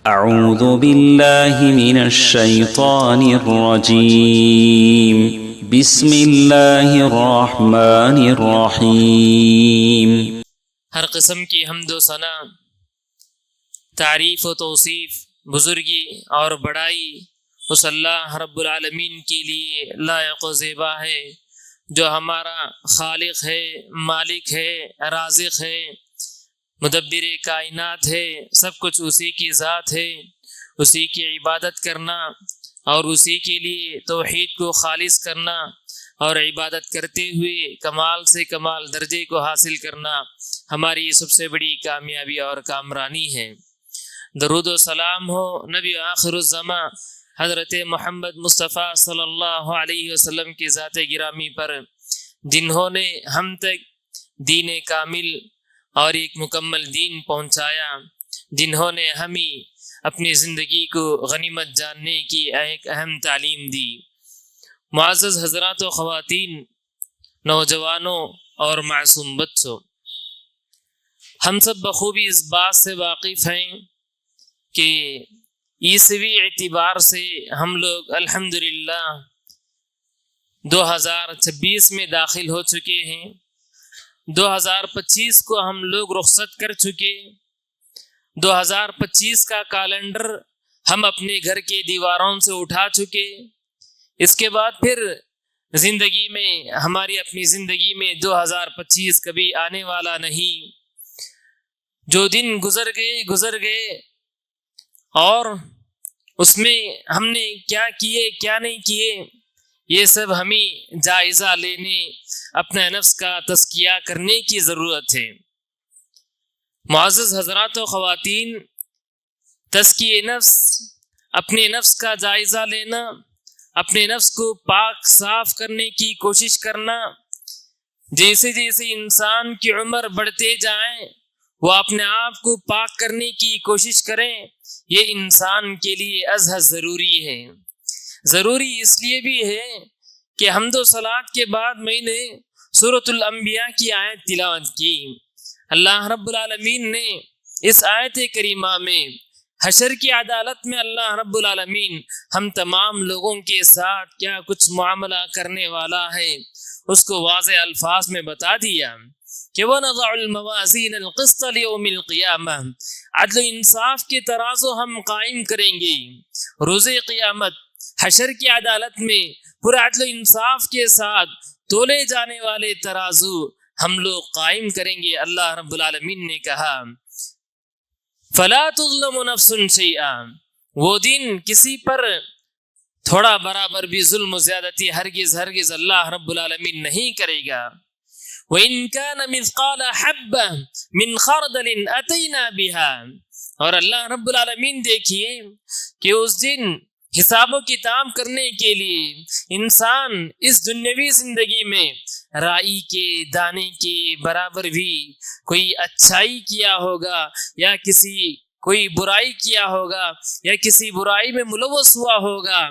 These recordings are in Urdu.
أعوذ بالله من الشيطان الرجيم بسم الله الرحمن الرحيم۔ ہر قسم کی حمد و ثنا، تعریف و توصیف، بزرگی اور بڑائی اس اللہ رب العالمین کے لیے لائق و زیبا ہے جو ہمارا خالق ہے، مالک ہے، رازق ہے، مدبر کائنات ہے۔ سب کچھ اسی کی ذات ہے۔ اسی کی عبادت کرنا اور اسی کے لیے توحید کو خالص کرنا اور عبادت کرتے ہوئے کمال سے کمال درجے کو حاصل کرنا ہماری سب سے بڑی کامیابی اور کامرانی ہے۔ درود و سلام ہو نبی آخر الزماں حضرت محمد مصطفیٰ صلی اللہ علیہ وسلم کی ذات گرامی پر، جنہوں نے ہم تک دین کامل اور ایک مکمل دین پہنچایا، جنہوں نے ہمیں اپنی زندگی کو غنیمت جاننے کی ایک اہم تعلیم دی۔ معزز حضرات و خواتین، نوجوانوں اور معصوم بچوں، ہم سب بخوبی اس بات سے واقف ہیں کہ عیسوی اعتبار سے ہم لوگ الحمدللہ 2026 میں داخل ہو چکے ہیں۔ 2025 کو ہم لوگ رخصت کر چکے۔ 2025 کا کیلنڈر ہم اپنے گھر کے دیواروں سے اٹھا چکے۔ اس کے بعد پھر زندگی میں، ہماری اپنی زندگی میں 2025 کبھی آنے والا نہیں۔ جو دن گزر گئے اور اس میں ہم نے کیا کیے کیا نہیں کیے، یہ سب ہمیں جائزہ لینے، اپنے نفس کا تزکیہ کرنے کی ضرورت ہے۔ معزز حضرات و خواتین، تزکیہ نفس، اپنے نفس کا جائزہ لینا، اپنے نفس کو پاک صاف کرنے کی کوشش کرنا، جیسے جیسے انسان کی عمر بڑھتے جائیں وہ اپنے آپ کو پاک کرنے کی کوشش کریں، یہ انسان کے لیے ازحد ضروری ہے۔ ضروری اس لیے بھی ہے کہ حمد و صلات کے بعد میں نے سورۃ الانبیاء کی آیت تلاوت کی۔ اللہ رب العالمین نے اس آیت کریمہ میں حشر کی عدالت میں اللہ رب العالمین ہم تمام لوگوں کے ساتھ کیا کچھ معاملہ کرنے والا ہے اس کو واضح الفاظ میں بتا دیا کہ وَنَضَعُ الْمَوَازِينَ الْقِسْطَ لِيَوْمِ الْقِيَامَةِ، عدل و انصاف کے ترازو ہم قائم کریں گے روز قیامت۔ حشر کی عدالت میں پورے عدل و انصاف کے ساتھ تولے جانے والے ترازو ہم لوگ قائم کریں گے۔ اللہ رب العالمین نے کہا فَلَا تُظْلَمُ نَفْسٌ شَيْئًا، وہ دن کسی پر تھوڑا برابر بھی ظلم و زیادتی ہرگز اللہ رب العالمین نہیں کرے گا۔ وَإِن كَانَ مِثْقَالَ حَبَّةٍ مِّنْ خَرْدَلٍ أَتَيْنَا بِهَا، اور اللہ رب العالمین دیکھیے کہ اس دن حساب و کتاب کرنے کے لیے انسان اس دنیاوی زندگی میں رائی کے دانے کے برابر بھی کوئی اچھائی کیا ہوگا یا کوئی برائی کیا ہوگا یا کسی برائی میں ملوث ہوا ہوگا۔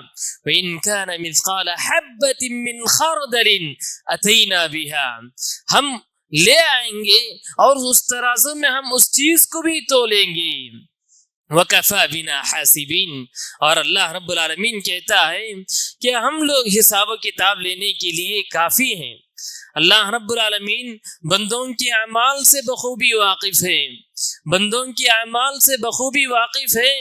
وَإِن كَانَ مِثْقَالَ حَبَّةٍ مِّنْ خَرْدَلٍ أَتَيْنَا بِهَا، ہم لے آئیں گے اور اس ترازو میں ہم اس چیز کو بھی تولیں گے۔ وَكَفَى بِنَا حَاسِبِينَ، اور اللہ رب العالمین کہتا ہے کہ ہم لوگ حساب و کتاب لینے کے لیے کافی ہیں۔ اللہ رب العالمین بندوں کے اعمال سے بخوبی واقف ہے، بندوں کے اعمال سے بخوبی واقف ہے۔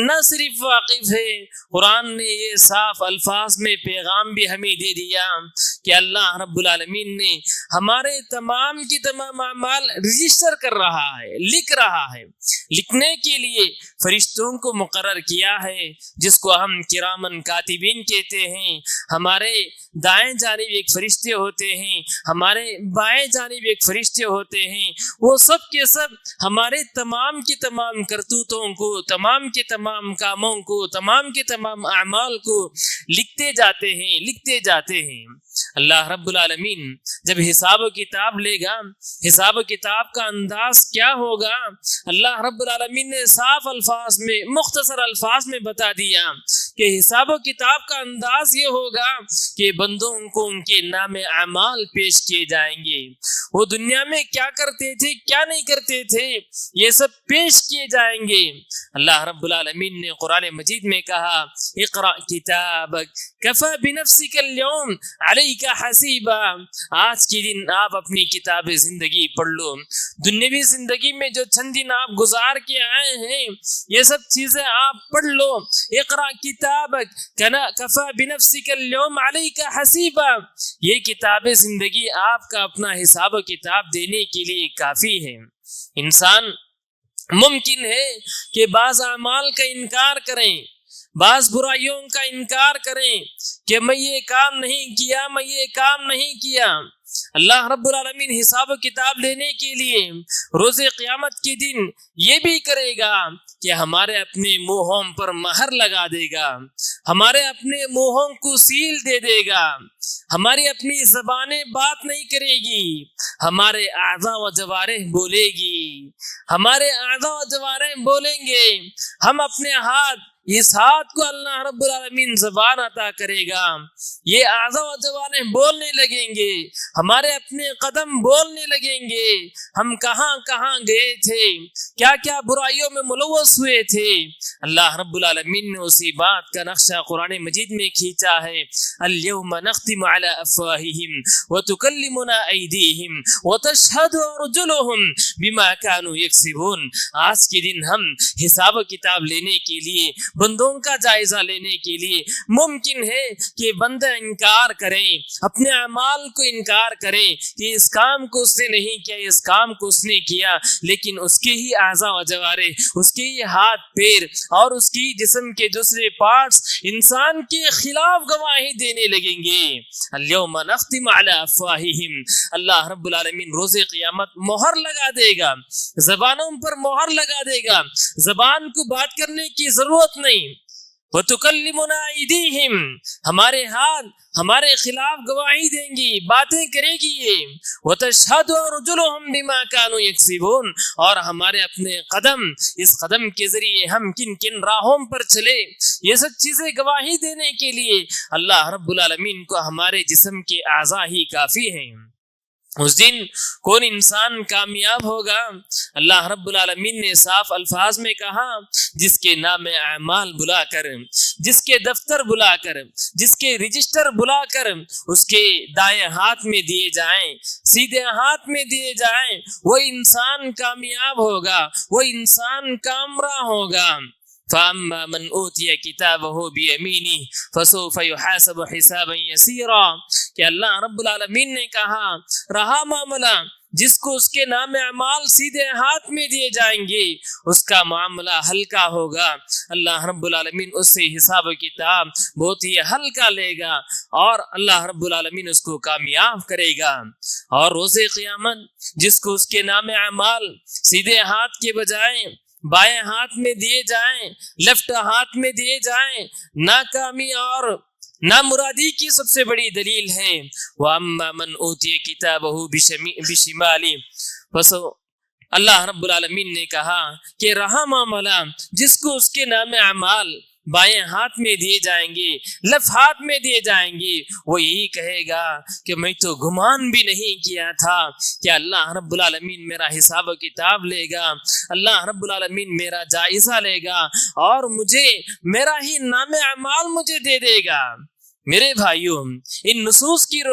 نہ صرف واقف ہے، قرآن نے یہ صاف الفاظ میں پیغام بھی ہمیں دے دیا کہ اللہ رب العالمین نے ہمارے تمام کی تمام اعمال رجسٹر کر رہا ہے، لکھ رہا ہے۔ لکھنے کے لیے فرشتوں کو مقرر کیا ہے جس کو ہم کرامن کاتبین کہتے ہیں۔ ہمارے دائیں جانب ایک فرشتے ہوتے ہیں، ہمارے بائیں جانب ایک فرشتے ہوتے ہیں، وہ سب کے سب ہمارے تمام کی تمام کرتوتوں کو، تمام کے تمام کاموں کو، تمام کے تمام اعمال کو لکھتے جاتے ہیں. اللہ رب العالمین جب حساب و کتاب لے گا، حساب و کتاب کا انداز کیا ہوگا، اللہ رب العالمین نے صاف الفاظ میں، مختصر الفاظ میں بتا دیا کہ حساب و کتاب کا انداز یہ ہوگا کہ بندوں کو ان کے نام اعمال پیش کیے جائیں گے. وہ دنیا میں کیا کرتے تھے، کیا نہیں کرتے تھے، یہ سب پیش کیے جائیں گے. اللہ رب العالمین نے قرآن مجید میں کہا اقرأ کتابک کفی بنفسک اليوم علیک حسیبا. آج کے دن آپ اپنی کتاب زندگی پڑھ لو. دنیوی زندگی میں جو چند دن آپ گزار کے آئے ہیں یہ سب چیزیں آپ پڑھ لو. اقرأ کتابک کفی بنفسک اليوم علیک حسیبا. یہ کتاب زندگی آپ کا اپنا حساب و کتاب دینے کے لیے کافی ہے. انسان ممکن ہے کہ بعض اعمال کا انکار کریں، بعض برائیوں کا انکار کریں کہ میں یہ کام نہیں کیا. اللہ رب العالمین حساب و کتاب لینے کے لیے روز قیامت کے دن یہ بھی کرے گا کہ ہمارے اپنے منہوں پر مہر لگا دے گا، ہمارے اپنے منہوں کو سیل دے دے گا، ہماری اپنی زبانیں بات نہیں کرے گی، ہمارے اعضاء و جوارح بولے گی، ہمارے اعضاء و جوارح بولیں گے. ہم اپنے اس ہاتھ کو اللہ رب العالمین زبان عطا کرے گا، یہ اعضاء و جوارح بولنے لگیں گے، ہمارے اپنے قدم بولنے لگیں گے. ہم کہاں کہاں گئے تھے، کیا کیا برائیوں میں ملوث ہوئے تھے. اللہ رب العالمین نے اسی بات کا نقشہ قرآن مجید میں کھینچا ہے. الیوم نختم علی افواہہم وتکلمنا ایدیہم وتشہد ارجلہم بما کانوا یکسبون. آج کے دن ہم حساب و کتاب لینے کے لیے، بندوں کا جائزہ لینے کے لیے، ممکن ہے کہ بندہ انکار کریں، اپنے اعمال کو انکار کریں کہ اس کام کو اس نے نہیں کیا، اس کام کو اس نے کیا، لیکن اس کے ہی اعضاء و جوارح، اس کے ہی ہاتھ پیر اور اس کی جسم کے دوسرے پارٹس انسان کے خلاف گواہی دینے لگیں گے. الیوم نختم علی افواہہم. اللہ رب العالمین روز قیامت مہر لگا دے گا، زبانوں پر مہر لگا دے گا. زبان کو بات کرنے کی ضرورت نہیں. وَتُكَلِّمُنَا أَيْدِيهِمْ. ہمارے ہاتھ ہمارے خلاف گواہی دیں گی، باتیں کرے گی یہ. وَتَشْهَدُ أَرْجُلُهُمْ بِمَا كَانُوا يَكْسِبُونَ. اور ہمارے اپنے قدم، اس قدم کے ذریعے ہم کن کن راہوں پر چلے، یہ سب چیزیں گواہی دینے کے لیے اللہ رب العالمین کو ہمارے جسم کے اعضاء ہی کافی ہیں. اس دن کون انسان کامیاب ہوگا؟ اللہ رب العالمین نے صاف الفاظ میں کہا جس کے نام اعمال بلا کر، جس کے دفتر بلا کر، جس کے رجسٹر بلا کر اس کے دائیں ہاتھ میں دیے جائیں، سیدھے ہاتھ میں دیے جائیں، وہ انسان کامیاب ہوگا، وہ انسان کامرا ہوگا. فَأَمَّا مَنْ أُوتِيَ كِتَابَهُ بِيَمِينِهِ فَسَوْفَ يُحَاسَبُ حِسَابًا يَسِيرًا. کہ اللہ رب العالمین نے کہا رہا معاملہ جس کو اس کے نام اعمال سیدھے ہاتھ میں دیے جائیں گے اس کا معاملہ ہلکا ہوگا. اللہ رب العالمین اس سے حساب و کتاب بہت ہی ہلکا لے گا اور اللہ رب العالمین اس کو کامیاب کرے گا. اور روز قیامت جس کو اس کے نام اعمال سیدھے ہاتھ کے بجائے بائیں ہاتھ میں دیے جائیں، لیفٹ ہاتھ میں دیے جائیں، ناکامی اور نامرادی کی سب سے بڑی دلیل ہے. وَأَمَّا مَنْ أُوتِيَ كِتَابَهُ بِشِمَالِهِ. اللہ رب العالمین نے کہا کہ رہا معاملہ جس کو اس کے نام اعمال بائیں ہاتھ میں دیے جائیں گے، لیفٹ ہاتھ میں دیے جائیں گے، وہ یہی کہے گا کہ میں تو گمان بھی نہیں کیا تھا کہ اللہ رب العالمین میرا حساب و کتاب لے گا، اللہ رب العالمین میرا جائزہ لے گا اور مجھے میرا ہی نام اعمال مجھے دے دے گا. میرے بھائیوں، ان نصوص کی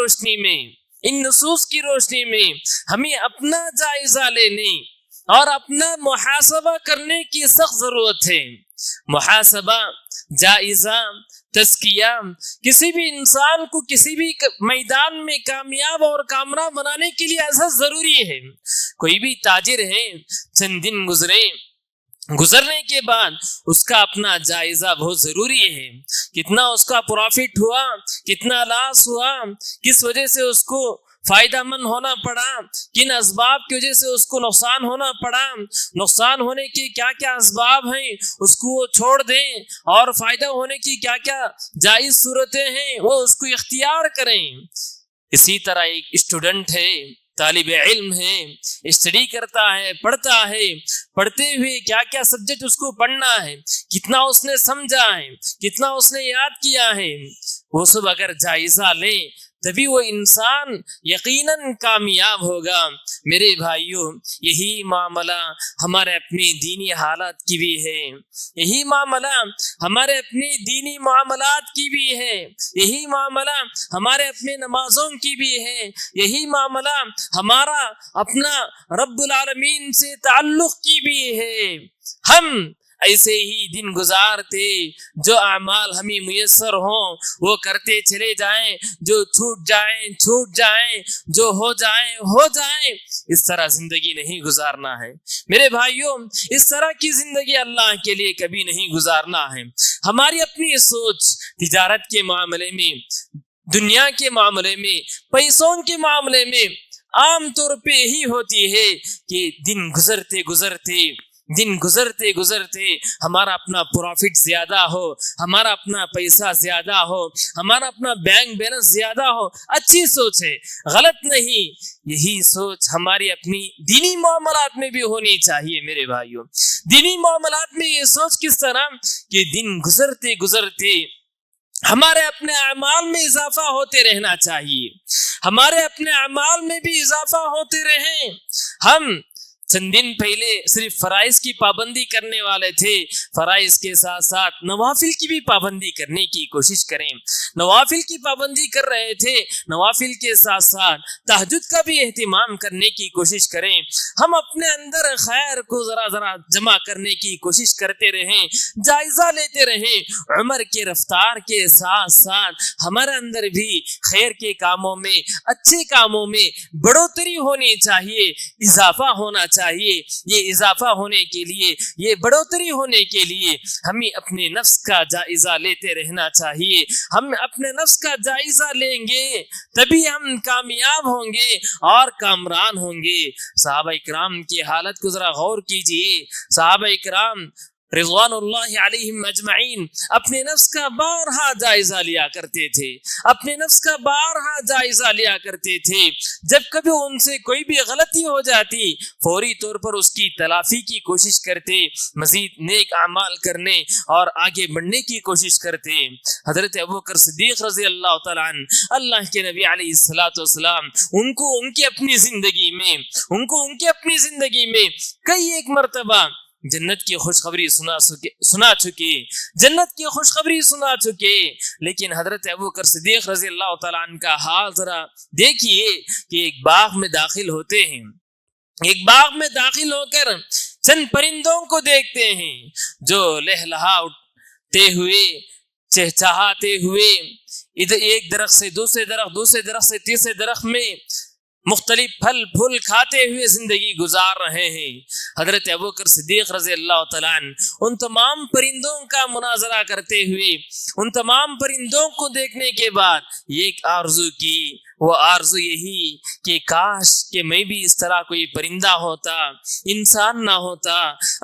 روشنی میں ہمیں اپنا جائزہ لینے اور اپنا محاسبہ کرنے کی سخت ضرورت ہے. محاسبہ، جائزہ، تزکیہ کسی بھی انسان کو کسی بھی میدان میں کامیاب اور کامراب بنانے کے لیے ایسا ضروری ہے. کوئی بھی تاجر ہے، چند دن گزرنے کے بعد اس کا اپنا جائزہ بہت ضروری ہے. کتنا اس کا پروفٹ ہوا، کتنا لاس ہوا، کس وجہ سے اس کو فائدہ مند ہونا پڑا، کن اسباب کی وجہ سے اس کو نقصان ہونا پڑا، نقصان ہونے کے کیا کیا اسباب ہیں اس کو وہ چھوڑ دیں، اور فائدہ ہونے کی کیا کیا جائز صورتیں ہیں وہ اس کو اختیار کریں۔ اسی طرح ایک اسٹوڈنٹ ہے، طالب علم ہے، اسٹڈی کرتا ہے، پڑھتا ہے، پڑھتے ہوئے کیا کیا سبجیکٹ اس کو پڑھنا ہے، کتنا اس نے سمجھا ہے، کتنا اس نے یاد کیا ہے، وہ سب اگر جائزہ لیں تبھی وہ انسان یقیناً کامیاب ہوگا۔ میرے بھائیوں، یہی معاملہ ہمارے اپنی دینی حالات کی بھی ہے، یہی معاملہ ہمارے اپنی دینی معاملات کی بھی ہے، یہی معاملہ ہمارے اپنے نمازوں کی بھی ہے، یہی معاملہ ہمارا اپنا رب العالمین سے تعلق کی بھی ہے۔ ہم ایسے ہی دن گزارتے، جو اعمال ہمیں میسر ہوں وہ کرتے چلے جائیں، جو چھوٹ جائیں، جو ہو جائیں، اس طرح زندگی نہیں گزارنا ہے میرے بھائیوں، اس طرح کی زندگی اللہ کے لیے کبھی نہیں گزارنا ہے۔ ہماری اپنی سوچ تجارت کے معاملے میں، دنیا کے معاملے میں، پیسوں کے معاملے میں عام طور پہ یہی ہوتی ہے کہ دن گزرتے ہمارا اپنا پروفٹ زیادہ ہو، ہمارا اپنا پیسہ زیادہ ہو، ہمارا اپنا بینک بیلنس زیادہ ہو، اچھی سوچ ہے، غلط نہیں۔ یہی سوچ ہماری اپنی دینی معاملات میں بھی ہونی چاہیے میرے بھائیوں۔ دینی معاملات میں یہ سوچ کس طرح کہ دن گزرتے ہمارے اپنے اعمال میں اضافہ ہوتے رہنا چاہیے، ہمارے اپنے اعمال میں بھی اضافہ ہوتے رہیں۔ ہم چند دن پہلے صرف فرائض کی پابندی کرنے والے تھے، فرائض کے ساتھ ساتھ نوافل کی بھی پابندی کرنے کی کوشش کریں۔ نوافل کی پابندی کر رہے تھے، نوافل کے ساتھ ساتھ تہجد کا بھی اہتمام کرنے کی کوشش کریں۔ ہم اپنے اندر خیر کو ذرا جمع کرنے کی کوشش کرتے رہیں، جائزہ لیتے رہیں۔ عمر کے رفتار کے ساتھ ساتھ ہمارے اندر بھی خیر کے کاموں میں، اچھے کاموں میں بڑھوتری ہونی چاہیے، اضافہ ہونا چاہیے۔ یہ اضافہ ہونے کے لیے، یہ بڑھوتری ہونے کے لیے ہمیں اپنے نفس کا جائزہ لیتے رہنا چاہیے۔ ہم اپنے نفس کا جائزہ لیں گے تبھی ہم کامیاب ہوں گے اور کامران ہوں گے۔ صحابہ اکرام کی حالت کو ذرا غور کیجئے۔ صحابہ اکرام رضوان اللہ علیہم اجمعین اپنے نفس کا بارہا جائزہ لیا کرتے تھے، اپنے نفس کا بارہا جائزہ لیا کرتے تھے۔ جب کبھی ان سے کوئی بھی غلطی ہو جاتی فوری طور پر اس کی تلافی کی کوشش کرتے، مزید نیک اعمال کرنے اور آگے بڑھنے کی کوشش کرتے۔ حضرت ابوبکر صدیق رضی اللہ تعالیٰ عنہ، اللہ کے نبی علیہ الصلوۃ والسلام ان کو ان کی اپنی زندگی میں کئی ایک مرتبہ جنت کی خوشخبری سنا چکے، لیکن حضرت ابوبکر صدیق رضی اللہ تعالیٰ عنہ کا حال ذرا دیکھیے کہ ایک باغ میں داخل ہوتے ہیں، ایک باغ میں داخل ہو کر چند پرندوں کو دیکھتے ہیں جو لہلہاتے ہوئے، چہچہاتے ہوئے ادھر ایک درخت سے دوسرے درخت سے تیسرے درخت میں مختلف پھل پھول کھاتے ہوئے زندگی گزار رہے ہیں۔ حضرت ابوبکر صدیق رضی اللہ تعالیٰ عنہ ان تمام پرندوں کا مناظرہ کرتے ہوئے، ان تمام پرندوں کو دیکھنے کے بعد ایک آرزو کی، وہ آرزو یہی کہ کاش کہ میں بھی اس طرح کوئی پرندہ ہوتا، انسان نہ ہوتا۔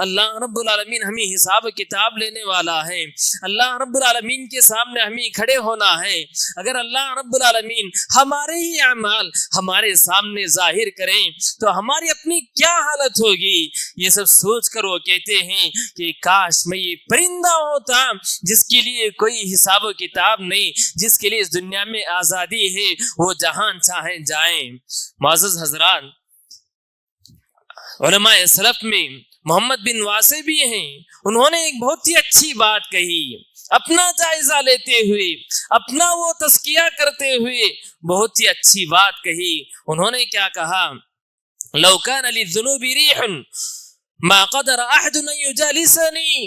اللہ رب العالمین ہمیں حساب کتاب لینے والا ہے، اللہ رب العالمین کے سامنے ہمیں کھڑے ہونا ہے۔ اگر اللہ رب العالمین ہمارے ہی اعمال ہمارے سامنے ظاہر کریں تو ہماری اپنی کیا حالت ہوگی؟ یہ سب سوچ کر وہ کہتے ہیں کہ کاش میں یہ پرندہ ہوتا جس کے لیے کوئی حساب و کتاب نہیں، جس کے لیے اس دنیا میں آزادی ہے، وہ جہاں چاہیں جائیں۔ معزز حضرات، علماء سلف میں محمد بن واسع بھی ہیں، انہوں نے ایک بہت ہی اچھی بات کہی، اپنا جائزہ لیتے ہوئے، اپنا وہ تزکیہ کرتے ہوئے بہت ہی اچھی بات کہی۔ انہوں نے کیا کہا؟ لو کان للذنوب ریح ما قدر احد ان یجالسنی،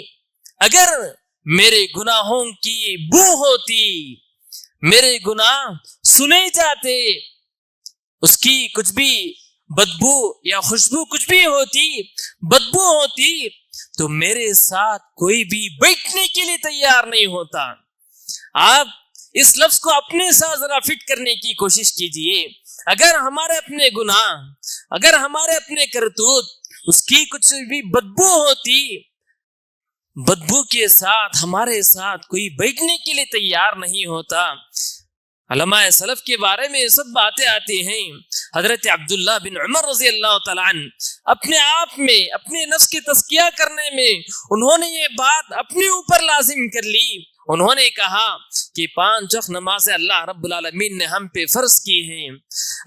اگر میرے گناہوں کی بو ہوتی، میرے گناہ سنے جاتے، اس کی کچھ بھی بدبو یا خوشبو کچھ بھی ہوتی، بدبو ہوتی، تو میرے ساتھ کوئی بھی بیٹھنے کے لیے تیار نہیں ہوتا۔ آپ اس لفظ کو اپنے ساتھ ذرا فٹ کرنے کی کوشش کیجئے۔ اگر ہمارے اپنے گناہ، اگر ہمارے اپنے کرتوت اس کی کچھ بھی بدبو ہوتی، بدبو کے ساتھ ہمارے ساتھ کوئی بیٹھنے کے لیے تیار نہیں ہوتا۔ علماء سلف کے بارے میں یہ سب باتیں آتی ہیں۔ حضرت عبداللہ بن عمر رضی اللہ تعالیٰ عنہ اپنے آپ میں اپنے نفس کی تزکیہ کرنے میں انہوں نے یہ بات اپنے اوپر لازم کر لی۔ انہوں نے کہا کہ 5 وقت نمازیں اللہ رب العالمین نے ہم پہ فرض کی ہیں،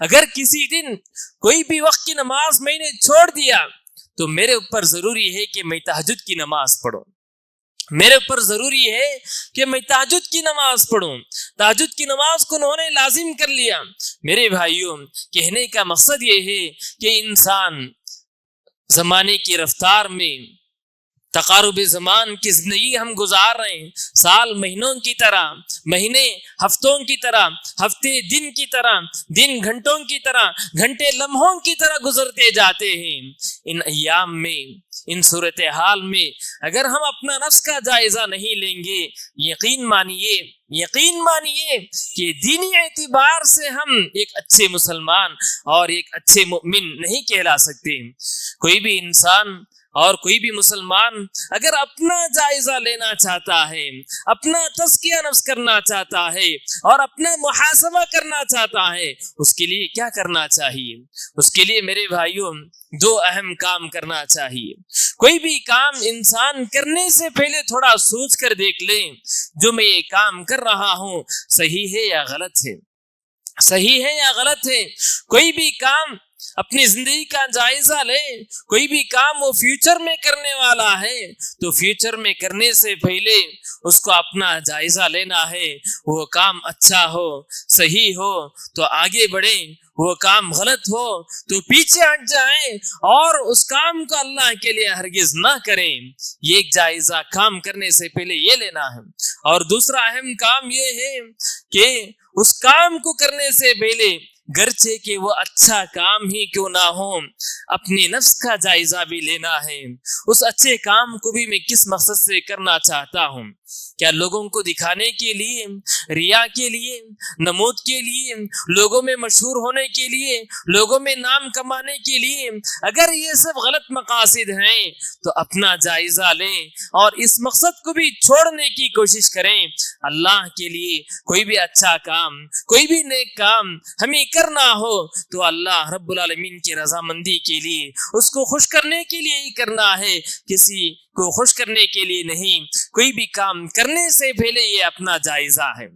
اگر کسی دن کوئی بھی وقت کی نماز میں نے چھوڑ دیا تو میرے اوپر ضروری ہے کہ میں تہجد کی نماز پڑھوں، میرے اوپر ضروری ہے کہ میں تہجد کی نماز پڑھوں۔ تہجد کی نماز کو انہوں نے لازم کر لیا۔ میرے بھائیوں، کہنے کا مقصد یہ ہے کہ انسان زمانے کی رفتار میں تقارب زمان کی زندگی ہم گزار رہے ہیں، سال مہینوں کی طرح، مہینے ہفتوں کی طرح، ہفتے دن کی طرح، دن گھنٹوں کی طرح، گھنٹے لمحوں کی طرح گزرتے جاتے ہیں۔ ان ایام میں، ان صورتحال میں اگر ہم اپنا نفس کا جائزہ نہیں لیں گے، یقین مانیے کہ دینی اعتبار سے ہم ایک اچھے مسلمان اور ایک اچھے مومن نہیں کہلا سکتے۔ کوئی بھی انسان اور کوئی بھی مسلمان اگر اپنا جائزہ لینا چاہتا ہے، اپنا تزکیہ نفس کرنا چاہتا ہے اور اپنا محاسبہ کرنا چاہتا ہے، اس کے لیے کیا کرنا چاہیے؟ اس کے لیے میرے بھائیوں 2 اہم کام کرنا چاہیے۔ کوئی بھی کام انسان کرنے سے پہلے تھوڑا سوچ کر دیکھ لیں، جو میں یہ کام کر رہا ہوں صحیح ہے یا غلط ہے، صحیح ہے یا غلط ہے۔ کوئی بھی کام اپنی زندگی کا جائزہ لے، کوئی بھی کام وہ فیوچر میں کرنے والا ہے تو فیوچر میں کرنے سے پہلے اس کو اپنا جائزہ لینا ہے۔ وہ کام اچھا ہو، صحیح ہو تو آگے بڑھیں، وہ کام غلط ہو تو پیچھے ہٹ جائیں اور اس کام کو اللہ کے لیے ہرگز نہ کریں۔ یہ ایک جائزہ کام کرنے سے پہلے یہ لینا ہے۔ اور دوسرا اہم کام یہ ہے کہ اس کام کو کرنے سے پہلے گرچہ کہ وہ اچھا کام ہی کیوں نہ ہو، اپنے نفس کا جائزہ بھی لینا ہے۔ اس اچھے کام کو بھی میں کس مقصد سے کرنا چاہتا ہوں؟ کیا لوگوں کو دکھانے کے لیے، ریا کے لیے، نمود کے لیے، لوگوں میں مشہور ہونے کے لیے، لوگوں میں نام کمانے کے لیے؟ اگر یہ سب غلط مقاصد ہیں تو اپنا جائزہ لیں اور اس مقصد کو بھی چھوڑنے کی کوشش کریں۔ اللہ کے لیے کوئی بھی اچھا کام، کوئی بھی نیک کام ہمیں کرنا ہو تو اللہ رب العالمین کی رضامندی کے لیے، اس کو خوش کرنے کے لیے ہی کرنا ہے، کسی کو خوش کرنے کے لیے نہیں۔ کوئی بھی کام کرنے سے پہلے یہ اپنا جائزہ ہے۔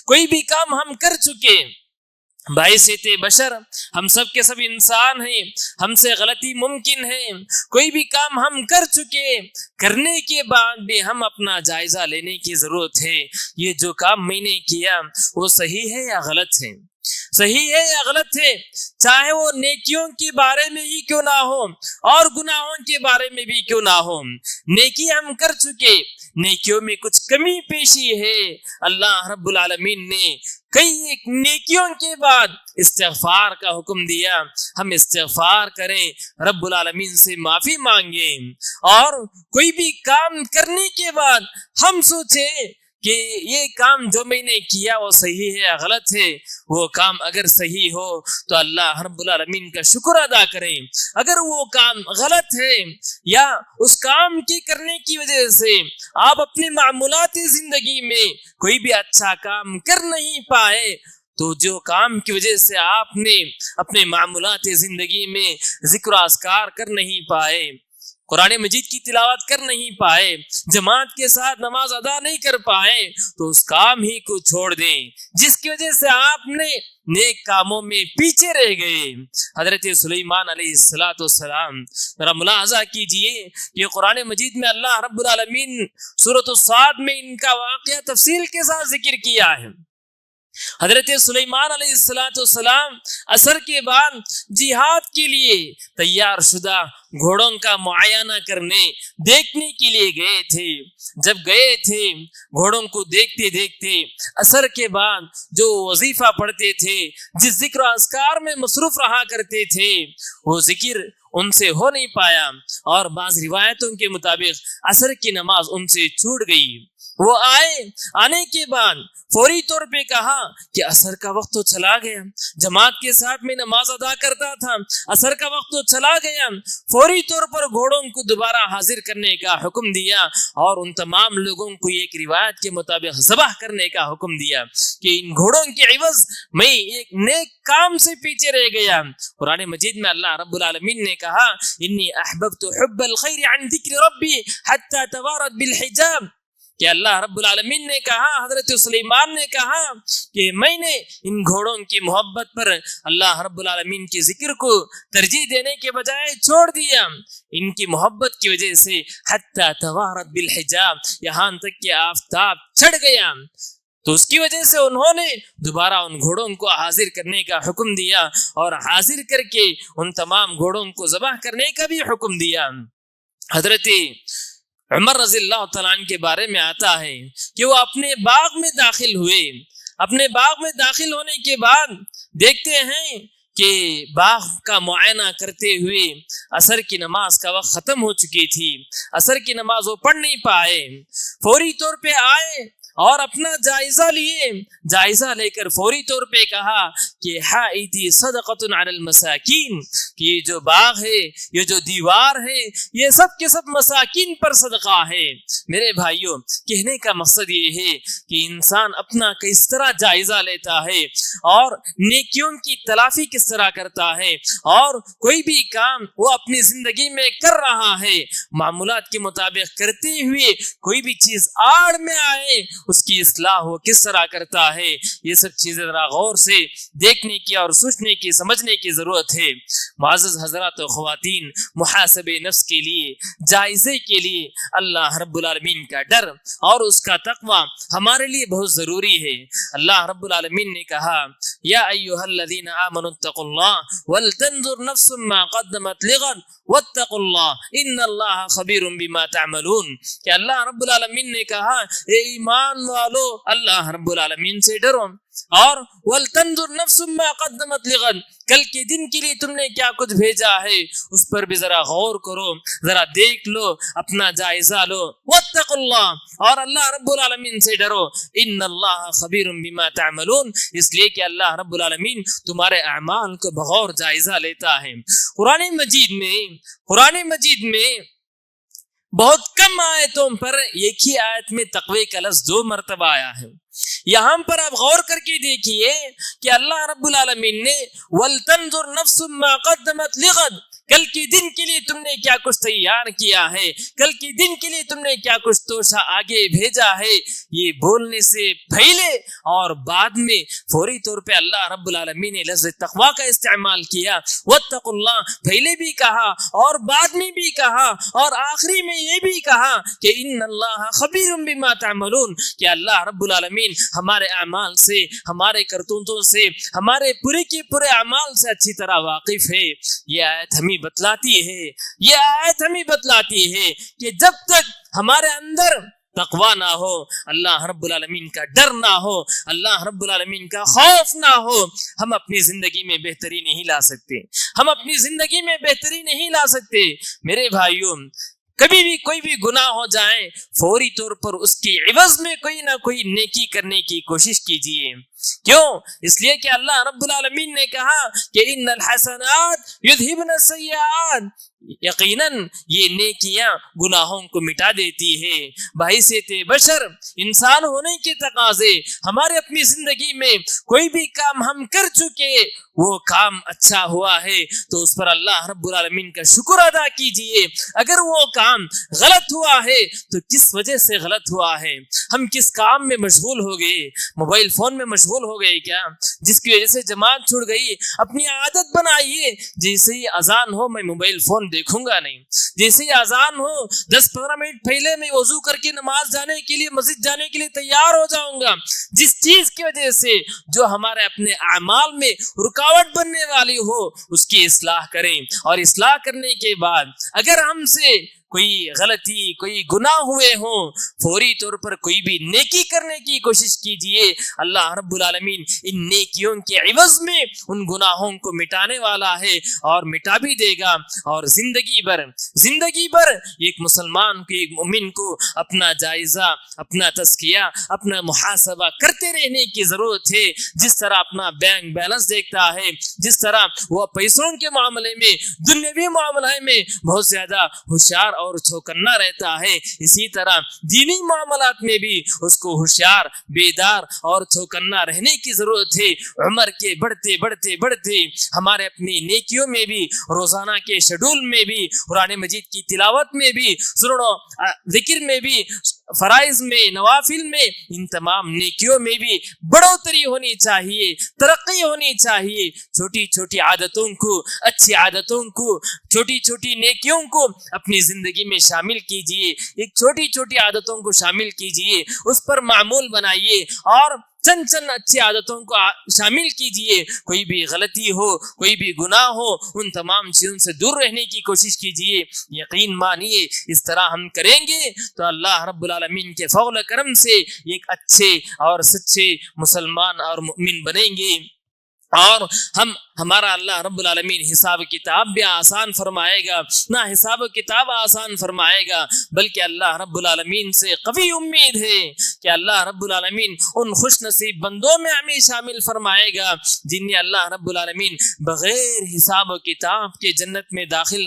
کوئی بھی کام ہم کر چکے، باعث بشر ہم سب کے سب انسان ہیں، ہم سے غلطی ممکن ہے۔ کوئی بھی کام ہم کر چکے، کرنے کے بعد بھی ہم اپنا جائزہ لینے کی ضرورت ہے۔ یہ جو کام میں نے کیا وہ صحیح ہے یا غلط ہے؟ صحیح ہے یا غلط ہے؟ چاہے وہ نیکیوں کے بارے میں ہی کیوں نہ ہو اور گناہوں کے بارے میں بھی کیوں نہ ہو۔ نیکی ہم کر چکے، نیکیوں میں کچھ کمی پیشی ہے، اللہ رب العالمین نے کئی ایک نیکیوں کے بعد استغفار کا حکم دیا، ہم استغفار کریں، رب العالمین سے معافی مانگیں۔ اور کوئی بھی کام کرنے کے بعد ہم سوچیں کہ یہ کام جو میں نے کیا وہ صحیح ہے یا غلط ہے۔ وہ کام اگر صحیح ہو تو اللہ رب العالمین کا شکر ادا کریں، اگر وہ کام غلط ہے یا اس کام کی کرنے کی وجہ سے آپ اپنی معمولاتی زندگی میں کوئی بھی اچھا کام کر نہیں پائے، تو جو کام کی وجہ سے آپ نے اپنے معمولاتی زندگی میں ذکر و اذکار کر نہیں پائے، قرآن مجید کی تلاوت کر نہیں پائے، جماعت کے ساتھ نماز ادا نہیں کر پائے، تو اس کام ہی کو چھوڑ دیں جس کی وجہ سے آپ نے نیک کاموں میں پیچھے رہ گئے۔ حضرت سلیمان علیہ السلام ذرا ملاحظہ کیجئے کہ قرآن مجید میں اللہ رب العالمین سورۃ الصاد میں ان کا واقعہ تفصیل کے ساتھ ذکر کیا ہے۔ حضرت سلیمان علیہ السلام عصر کے بعد جہاد کے لیے تیار شدہ گھوڑوں کا معائنہ کرنے، دیکھنے کے لیے گئے تھے۔ جب گئے تھے، گھوڑوں کو دیکھتے دیکھتے عصر کے بعد جو وظیفہ پڑھتے تھے، جس ذکر و اذکار میں مصروف رہا کرتے تھے، وہ ذکر ان سے ہو نہیں پایا اور بعض روایتوں کے مطابق عصر کی نماز ان سے چھوٹ گئی۔ وہ آنے کے بعد فوری طور پہ کہا کہ عصر کا وقت تو چلا گیا، جماعت کے ساتھ میں نماز ادا کرتا تھا، عصر کا وقت تو چلا گیا۔ فوری طور پر گھوڑوں کو دوبارہ حاضر کرنے کا حکم دیا اور ان تمام لوگوں کو ایک روایت کے مطابق ذبح کرنے کا حکم دیا کہ ان گھوڑوں کے عوض میں ایک نیک کام سے پیچھے رہ گیا۔ قرآن مجید میں اللہ رب العالمین نے کہا انی احببت حب الخیر عن ذکر ربی حتی توارت بالحجاب، کہ اللہ رب العالمین نے کہا، حضرت سلیمان نے کہا کہ میں نے ان گھوڑوں کی محبت پر اللہ رب العالمین کے ذکر کو ترجیح دینے کے بجائے چھوڑ دیا، ان کی محبت کی وجہ سے حتی توارت بالحجاب، یہاں تک کہ آفتاب چھڑ گیا۔ تو اس کی وجہ سے انہوں نے دوبارہ ان گھوڑوں کو حاضر کرنے کا حکم دیا اور حاضر کر کے ان تمام گھوڑوں کو ذبح کرنے کا بھی حکم دیا۔ حضرت عمر رضی اللہ تعالیٰ عنہ کے بارے میں آتا ہے کہ وہ اپنے باغ میں داخل ہوئے، اپنے باغ میں داخل ہونے کے بعد دیکھتے ہیں کہ باغ کا معائنہ کرتے ہوئے عصر کی نماز کا وقت ختم ہو چکی تھی، عصر کی نماز وہ پڑھ نہیں پائے۔ فوری طور پہ آئے اور اپنا جائزہ لیے، جائزہ لے کر فوری طور پہ کہا کہ حائطی صدقۃ علی المساکین، کہ یہ جو باغ ہے، یہ جو دیوار ہے، یہ سب کے سب مساکین پر صدقہ ہے۔ میرے بھائیوں، کہنے کا مقصد یہ ہے کہ انسان اپنا کس طرح جائزہ لیتا ہے اور نیکیوں کی تلافی کس طرح کرتا ہے، اور کوئی بھی کام وہ اپنی زندگی میں کر رہا ہے، معمولات کے مطابق کرتے ہوئے کوئی بھی چیز آڑ میں آئے اس کی اصلاح وہ کس طرح کرتا ہے، یہ سب چیزیں ذرا غور سے دیکھنے کی اور سوچنے کی، سمجھنے کی ضرورت ہے۔ معزز حضرات و خواتین، محاسب نفس کے لیے، جائزے کے لیے اللہ رب العالمین کا ڈر اور اس کا تقوی ہمارے لیے بہت ضروری ہے۔ اللہ رب العالمین نے کہا یا ایھا الذین آمنوا اتقوا اللہ ولتنظر نفس ما قدمت لغد واتقوا اللہ ان اللہ خبیر بما تعملون، کہ اللہ رب العالمین نے کہا اے ایمان والو، اللہ رب العالمین سے ڈرو اور وَلْتَنْظُرْ نَفْسٌ مَا قَدَّمَتْ لِغَدٍ، کل کے دن کے لیے تم نے کیا کچھ بھیجا ہے اس پر بھی ذرا غور کرو، ذرا دیکھ لو، اپنا جائزہ لو۔ وَاتَّقُوا اللَّهَ، اور اللہ رب العالمین سے ڈرو، إِنَّ اللَّهَ خَبِيرٌ بِمَا تَعْمَلُونَ، اس لیے کہ اللہ رب العالمین تمہارے اعمال کو بغور جائزہ لیتا ہے۔ قرآن مجید میں بہت کم آیتوں پر ایک ہی آیت میں تقوی کا لفظ 2 مرتبہ آیا ہے۔ یہاں پر آپ غور کر کے دیکھیے کہ اللہ رب العالمین نے وَلْتَنْظُرْ نَفْسٌ مَا قَدَّمَتْ لِغَدٍ، کل کے دن کے لیے تم نے کیا کچھ تیار کیا ہے، کل کے دن کے لیے تم نے کیا کچھ توشہ آگے بھیجا ہے، یہ بولنے سے پہلے اور بعد میں فوری طور پہ اللہ رب العالمین نے لفظ تقوی کا استعمال کیا۔ واتقوا اللہ پہلے بھی کہا اور بعد میں بھی کہا اور آخری میں یہ بھی کہا کہ ان اللہ خبیر بما تعملون، کہ اللہ رب العالمین ہمارے اعمال سے، ہمارے کرتوتوں سے، ہمارے پورے کے پورے اعمال سے اچھی طرح واقف ہے۔ یہ آیت ہمیں بتلاتی ہے کہ جب تک ہمارے اندر تقوی نہ ہو، اللہ رب العالمین کا ڈر نہ ہو، اللہ رب العالمین کا خوف نہ ہو، ہم اپنی زندگی میں بہتری نہیں لا سکتے۔ میرے بھائیوں، کبھی بھی کوئی بھی گناہ ہو جائے، فوری طور پر اس کی عوض میں کوئی نہ کوئی نیکی کرنے کی کوشش کیجیے۔ کیوں؟ اس لیے کہ اللہ رب العالمین نے کہا کہ ان الحسنات یذہبن السیئات، یقیناً یہ نیکیاں گناہوں کو مٹا دیتی ہے۔ بحیثیت بشر، انسان ہونے کے تقاضے، ہمارے اپنی زندگی میں کوئی بھی کام ہم کر چکے، وہ کام اچھا ہوا ہے تو اس پر اللہ رب العالمین کا شکر ادا کیجئے۔ اگر وہ کام غلط ہوا ہے تو کس وجہ سے غلط ہوا ہے، ہم کس کام میں مشغول ہو گئے، موبائل فون میں مشغول ہو گئے کیا، جس کی وجہ سے جماعت چھوڑ گئی۔ اپنی عادت بنائیے، جیسے ہی اذان ہو میں موبائل فون دیکھوں گا نہیں، جیسے ہی اذان ہو 10-15 منٹ پہلے میں وضو کر کے نماز جانے کے لیے، مسجد جانے کے لیے تیار ہو جاؤں گا۔ جس چیز کی وجہ سے جو ہمارے اپنے اعمال میں رکاوٹ بننے والی ہو، اس کی اصلاح کریں، اور اصلاح کرنے کے بعد اگر ہم سے کوئی غلطی کوئی گناہ ہوئے ہوں فوری طور پر کوئی بھی نیکی کرنے کی کوشش کیجئے. اللہ رب العالمین ان نیکیوں کے عوض میں ان گناہوں کو مٹانے والا ہے اور مٹا بھی دے گا. اور زندگی بھر ایک مسلمان کو ایک مومن کو اپنا جائزہ اپنا تزکیہ اپنا محاسبہ کرتے رہنے کی ضرورت ہے. جس طرح اپنا بینک بیلنس دیکھتا ہے, جس طرح وہ پیسوں کے معاملے میں دنیاوی معاملے میں بہت زیادہ ہوشیار اور چوکنا رہتا ہے, اسی طرح دینی معاملات میں بھی اس کو ہوشیار بیدار اور چوکنا رہنے کی ضرورت ہے. عمر کے بڑھتے ہمارے اپنی نیکیوں میں بھی, روزانہ کے شیڈول میں بھی, قرآن مجید کی تلاوت میں بھی, ذکر میں بھی, فرائض میں, نوافل میں, ان تمام نیکیوں میں بھی بڑھوتری ہونی چاہیے, ترقی ہونی چاہیے. چھوٹی چھوٹی عادتوں کو, اچھی عادتوں کو, چھوٹی چھوٹی نیکیوں کو اپنی زندگی میں شامل کیجئے. ایک چھوٹی چھوٹی عادتوں کو شامل کیجئے, اس پر معمول بنائیے اور چند اچھی عادتوں کو شامل کیجئے. کوئی بھی غلطی ہو, کوئی بھی گناہ ہو, ان تمام چیزوں سے دور رہنے کی کوشش کیجئے. یقین مانیے اس طرح ہم کریں گے تو اللہ رب العالمین کے فضل و کرم سے ایک اچھے اور سچے مسلمان اور مومن بنیں گے. اور ہمارا اللہ رب العالمین حساب کتاب بھی آسان فرمائے گا. نہ حساب کتاب آسان فرمائے گا بلکہ اللہ رب العالمین سے قوی امید ہے کہ اللہ رب العالمین ان خوش نصیب بندوں میں ہمیں شامل فرمائے گا جنہیں اللہ رب العالمین بغیر حساب و کتاب کے جنت میں داخل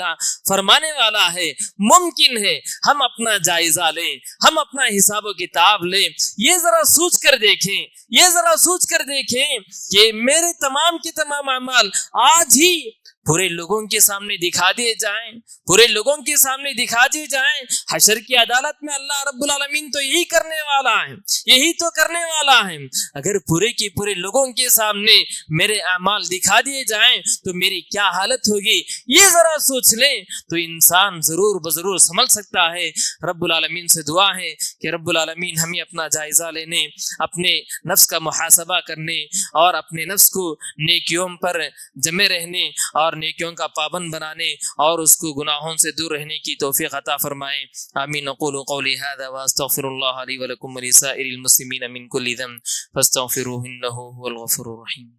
فرمانے والا ہے. ممکن ہے ہم اپنا جائزہ لیں, ہم اپنا حساب و کتاب لیں, یہ ذرا سوچ کر دیکھیں کہ میرے تمام کے تمام اعمال آج ہی پورے لوگوں کے سامنے دکھا دیے جائیں, حشر کی عدالت میں اللہ رب العالمین تو یہی کرنے والا ہے. اگر پورے کے پورے لوگوں کے سامنے میرے اعمال دکھا دیے جائیں تو میری کیا حالت ہوگی, یہ ذرا سوچ لیں تو انسان ضرور سمجھ سکتا ہے. رب العالمین سے دعا ہے کہ رب العالمین ہمیں اپنا جائزہ لینے, اپنے نفس کا محاسبہ کرنے اور اپنے نفس کو نیکیوں پر جمے رہنے اور نیکیوں کا پابند بنانے اور اس کو گناہوں سے دور رہنے کی توفیق عطا فرمائے. آمین. اقول قولی هذا واستغفر الله لي ولكم ولسائر المسلمين من كل ذنب فاستغفروه انه هو الغفور الرحيم.